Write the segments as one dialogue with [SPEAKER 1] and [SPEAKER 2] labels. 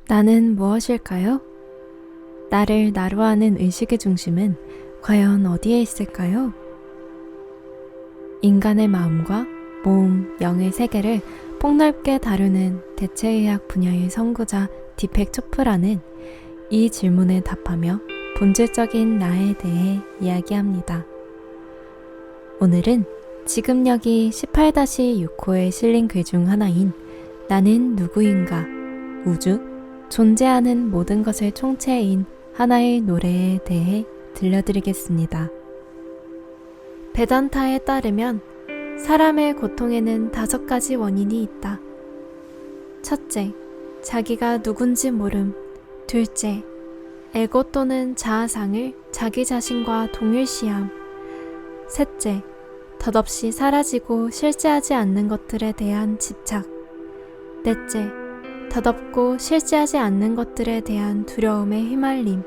[SPEAKER 1] 나는 무엇일까요? 나를 나로 하는 의식의 중심은 과연 어디에 있을까요? 인간의 마음과 몸, 영의 세계를 폭넓게 다루는 대체의학 분야의 선구자 디펙 초프라는 이 질문에 답하며 본질적인 나에 대해 이야기합니다. 오늘은 지금 여기 18-6호에 실린 글 중 하나인 나는 누구인가, 우주, 존재하는 모든 것을 총체인 하나의 노래에 대해 들려드리겠습니다. 베단타에 따르면 사람의 고통에는 5가지 원인이 있다. 첫째, 자기가 누군지 모름. 둘째, 에고 또는 자아상을 자기 자신과 동일시함. 셋째, 덧없이 사라지고 실제하지 않는 것들에 대한 집착. 넷째, 덧없고 실제하지 않는 것들에 대한 두려움에 휘말림.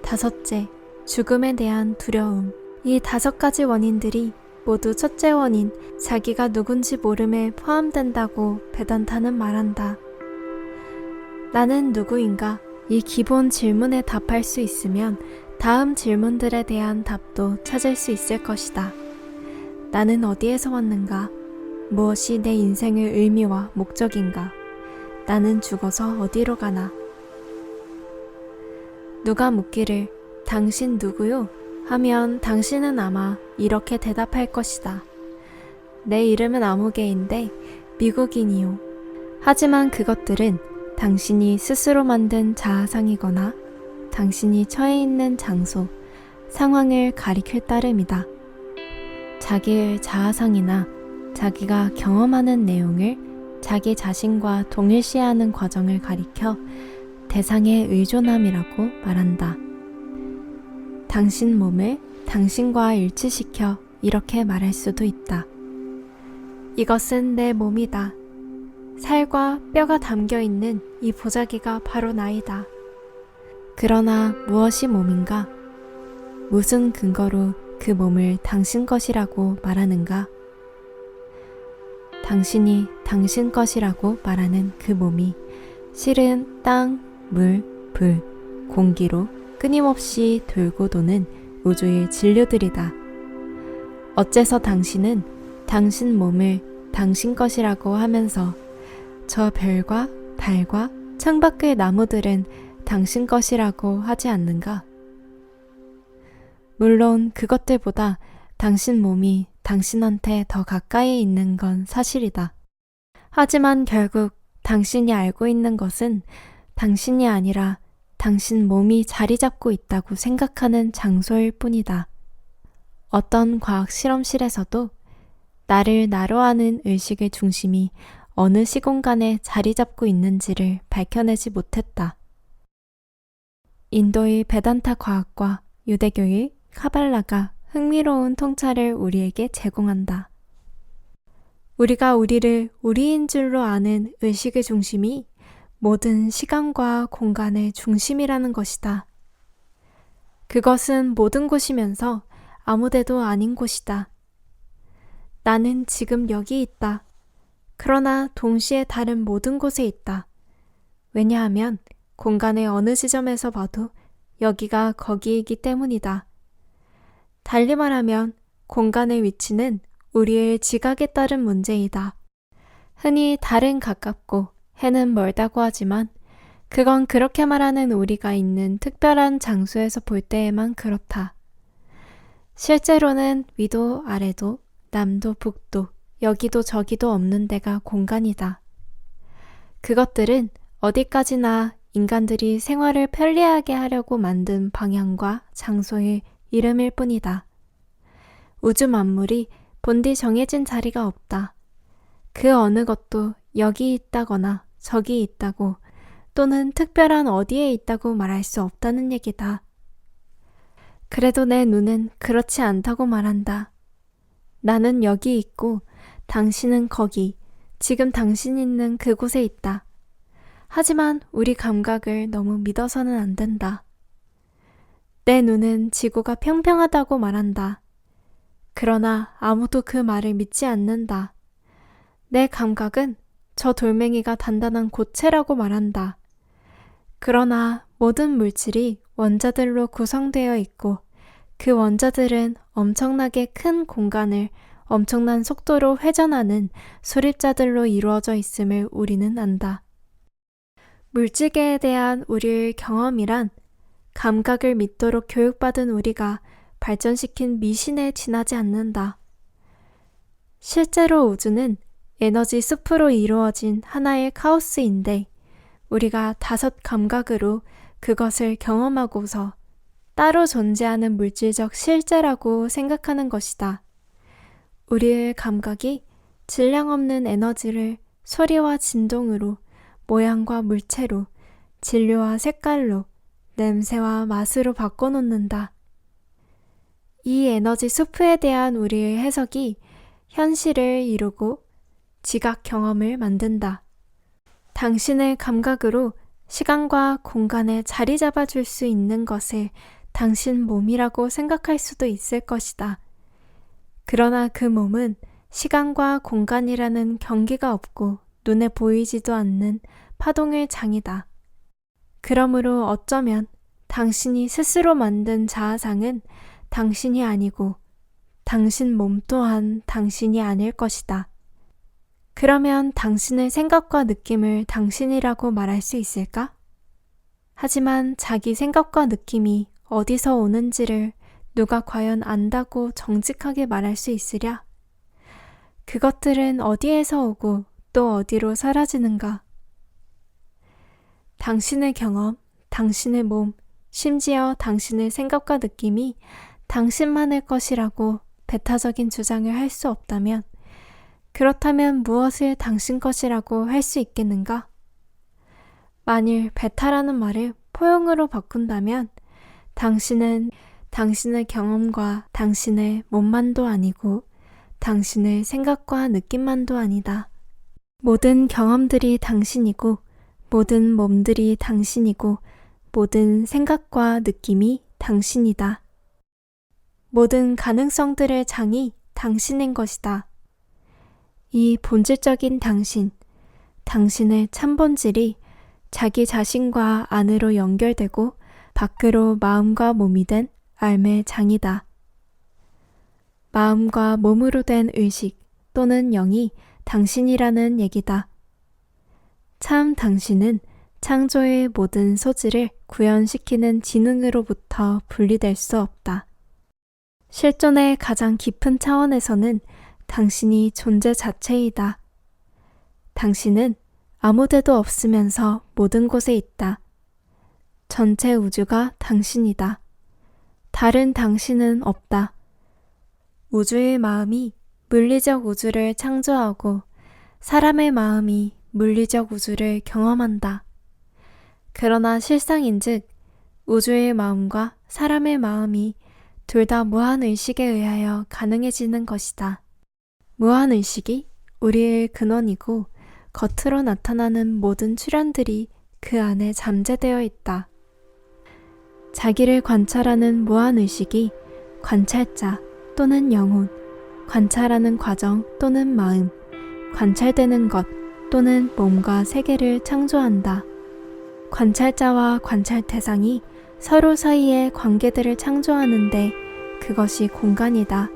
[SPEAKER 1] 다섯째, 죽음에 대한 두려움. 이 5가지 원인들이 모두 첫째 원인, 자기가 누군지 모름에 포함된다고 베단타는 말한다. 나는 누구인가? 이 기본 질문에 답할 수 있으면 다음 질문들에 대한 답도 찾을 수 있을 것이다. 나는 어디에서 왔는가? 무엇이 내 인생의 의미와 목적인가? 나는 죽어서 어디로 가나? 누가 묻기를 당신 누구요? 하면 당신은 아마 이렇게 대답할 것이다. 내 이름은 아무개인데 미국인이요. 하지만 그것들은 당신이 스스로 만든 자아상이거나 당신이 처해 있는 장소, 상황을 가리킬 따름이다. 자기의 자아상이나 자기가 경험하는 내용을 자기 자신과 동일시하는 과정을 가리켜 대상의 의존함이라고 말한다. 당신 몸을 당신과 일치시켜 이렇게 말할 수도 있다. 이것은 내 몸이다. 살과 뼈가 담겨있는 이 보자기가 바로 나이다. 그러나 무엇이 몸인가? 무슨 근거로 그 몸을 당신 것이라고 말하는가? 당신이 당신 것이라고 말하는 그 몸이 실은 땅, 물, 불, 공기로 끊임없이 돌고 도는 우주의 진료들이다. 어째서 당신은 당신 몸을 당신 것이라고 하면서 저 별과 달과 창밖의 나무들은 당신 것이라고 하지 않는가? 물론 그것들보다 당신 몸이 당신한테 더 가까이 있는 건 사실이다. 하지만 결국 당신이 알고 있는 것은 당신이 아니라 당신 몸이 자리 잡고 있다고 생각하는 장소일 뿐이다. 어떤 과학 실험실에서도 나를 나로 하는 의식의 중심이 어느 시공간에 자리 잡고 있는지를 밝혀내지 못했다. 인도의 베단타 과학과 유대교의 카발라가 흥미로운 통찰을 우리에게 제공한다. 우리가 우리를 우리인 줄로 아는 의식의 중심이 모든 시간과 공간의 중심이라는 것이다. 그것은 모든 곳이면서 아무데도 아닌 곳이다. 나는 지금 여기 있다. 그러나 동시에 다른 모든 곳에 있다. 왜냐하면 공간의 어느 지점에서 봐도 여기가 거기이기 때문이다. 달리 말하면 공간의 위치는 우리의 지각에 따른 문제이다. 흔히 달은 가깝고 해는 멀다고 하지만 그건 그렇게 말하는 우리가 있는 특별한 장소에서 볼 때에만 그렇다. 실제로는 위도 아래도 남도 북도 여기도 저기도 없는 데가 공간이다. 그것들은 어디까지나 인간들이 생활을 편리하게 하려고 만든 방향과 장소의 이름일 뿐이다. 우주 만물이 본디 정해진 자리가 없다. 그 어느 것도 여기 있다거나 저기 있다고 또는 특별한 어디에 있다고 말할 수 없다는 얘기다. 그래도 내 눈은 그렇지 않다고 말한다. 나는 여기 있고 당신은 거기, 지금 당신 있는 그곳에 있다. 하지만 우리 감각을 너무 믿어서는 안 된다. 내 눈은 지구가 평평하다고 말한다. 그러나 아무도 그 말을 믿지 않는다. 내 감각은 저 돌멩이가 단단한 고체라고 말한다. 그러나 모든 물질이 원자들로 구성되어 있고 그 원자들은 엄청나게 큰 공간을 엄청난 속도로 회전하는 수립자들로 이루어져 있음을 우리는 안다. 물질계에 대한 우리의 경험이란 감각을 믿도록 교육받은 우리가 발전시킨 미신에 지나지 않는다. 실제로 우주는 에너지 숲으로 이루어진 하나의 카오스인데 우리가 5 감각으로 그것을 경험하고서 따로 존재하는 물질적 실제라고 생각하는 것이다. 우리의 감각이 질량 없는 에너지를 소리와 진동으로, 모양과 물체로, 진료와 색깔로, 냄새와 맛으로 바꿔놓는다. 이 에너지 숲에 대한 우리의 해석이 현실을 이루고 지각 경험을 만든다. 당신의 감각으로 시간과 공간에 자리 잡아줄 수 있는 것을 당신 몸이라고 생각할 수도 있을 것이다. 그러나 그 몸은 시간과 공간이라는 경계가 없고 눈에 보이지도 않는 파동의 장이다. 그러므로 어쩌면 당신이 스스로 만든 자아상은 당신이 아니고 당신 몸 또한 당신이 아닐 것이다. 그러면 당신의 생각과 느낌을 당신이라고 말할 수 있을까? 하지만 자기 생각과 느낌이 어디서 오는지를 누가 과연 안다고 정직하게 말할 수 있으랴? 그것들은 어디에서 오고 또 어디로 사라지는가? 당신의 경험, 당신의 몸, 심지어 당신의 생각과 느낌이 당신만의 것이라고 배타적인 주장을 할 수 없다면 그렇다면 무엇을 당신 것이라고 할 수 있겠는가? 만일 배타라는 말을 포용으로 바꾼다면 당신은 당신의 경험과 당신의 몸만도 아니고 당신의 생각과 느낌만도 아니다. 모든 경험들이 당신이고 모든 몸들이 당신이고 모든 생각과 느낌이 당신이다. 모든 가능성들의 장이 당신인 것이다. 이 본질적인 당신, 당신의 참본질이 자기 자신과 안으로 연결되고 밖으로 마음과 몸이 된 삶의 장이다. 마음과 몸으로 된 의식 또는 영이 당신이라는 얘기다. 참 당신은 창조의 모든 소질을 구현시키는 지능으로부터 분리될 수 없다. 실존의 가장 깊은 차원에서는 당신이 존재 자체이다. 당신은 아무데도 없으면서 모든 곳에 있다. 전체 우주가 당신이다. 다른 당신은 없다. 우주의 마음이 물리적 우주를 창조하고 사람의 마음이 물리적 우주를 경험한다. 그러나 실상인즉 우주의 마음과 사람의 마음이 둘 다 무한의식에 의하여 가능해지는 것이다. 무한의식이 우리의 근원이고 겉으로 나타나는 모든 출현들이 그 안에 잠재되어 있다. 자기를 관찰하는 무한의식이 관찰자 또는 영혼, 관찰하는 과정 또는 마음, 관찰되는 것 또는 몸과 세계를 창조한다. 관찰자와 관찰 대상이 서로 사이의 관계들을 창조하는데 그것이 공간이다.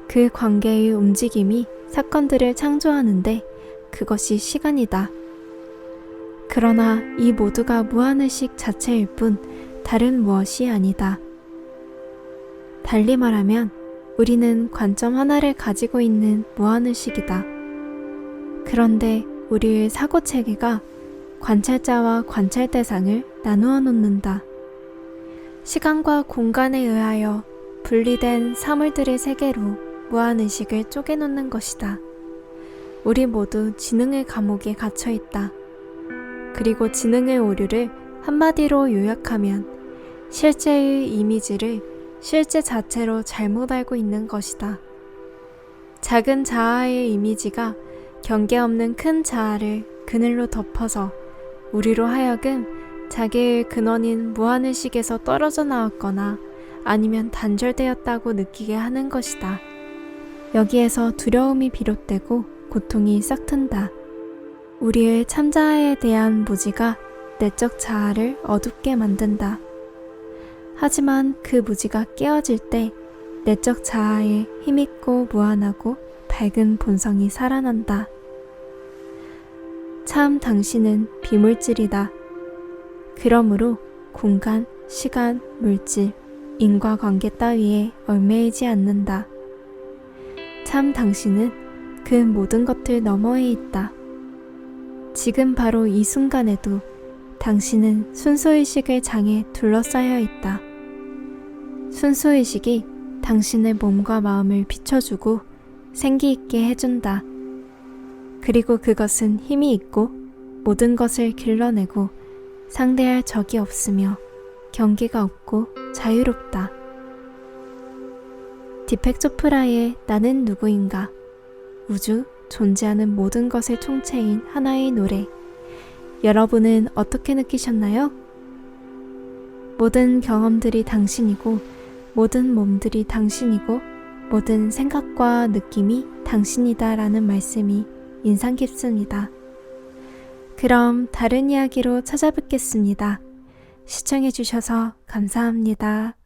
[SPEAKER 1] 그 관계의 움직임이 사건들을 창조하는데 그것이 시간이다. 그러나 이 모두가 무한의식 자체일 뿐 다른 무엇이 아니다. 달리 말하면 우리는 관점 하나를 가지고 있는 무한의식이다. 그런데 우리의 사고체계가 관찰자와 관찰 대상을 나누어 놓는다. 시간과 공간에 의하여 분리된 사물들의 세계로 무한의식을 쪼개놓는 것이다. 우리 모두 지능의 감옥에 갇혀 있다. 그리고 지능의 오류를 한마디로 요약하면 실제의 이미지를 실제 자체로 잘못 알고 있는 것이다. 작은 자아의 이미지가 경계 없는 큰 자아를 그늘로 덮어서 우리로 하여금 자기의 근원인 무한의식에서 떨어져 나왔거나 아니면 단절되었다고 느끼게 하는 것이다. 여기에서 두려움이 비롯되고 고통이 싹튼다. 우리의 참자아에 대한 무지가 내적 자아를 어둡게 만든다. 하지만 그 무지가 깨어질 때 내적 자아의 힘있고 무한하고 밝은 본성이 살아난다. 참 당신은 비물질이다. 그러므로 공간, 시간, 물질, 인과관계 따위에 얽매이지 않는다. 참 당신은 그 모든 것들 너머에 있다. 지금 바로 이 순간에도 당신은 순수의식의 장에 둘러싸여 있다. 순수의식이 당신의 몸과 마음을 비춰주고 생기 있게 해준다. 그리고 그것은 힘이 있고 모든 것을 길러내고 상대할 적이 없으며 경계가 없고 자유롭다. 디펙 초프라의 나는 누구인가? 우주, 존재하는 모든 것의 총체인 하나의 노래. 여러분은 어떻게 느끼셨나요? 모든 경험들이 당신이고 모든 몸들이 당신이고 모든 생각과 느낌이 당신이다 라는 말씀이 인상 깊습니다. 그럼 다른 이야기로 찾아뵙겠습니다. 시청해주셔서 감사합니다.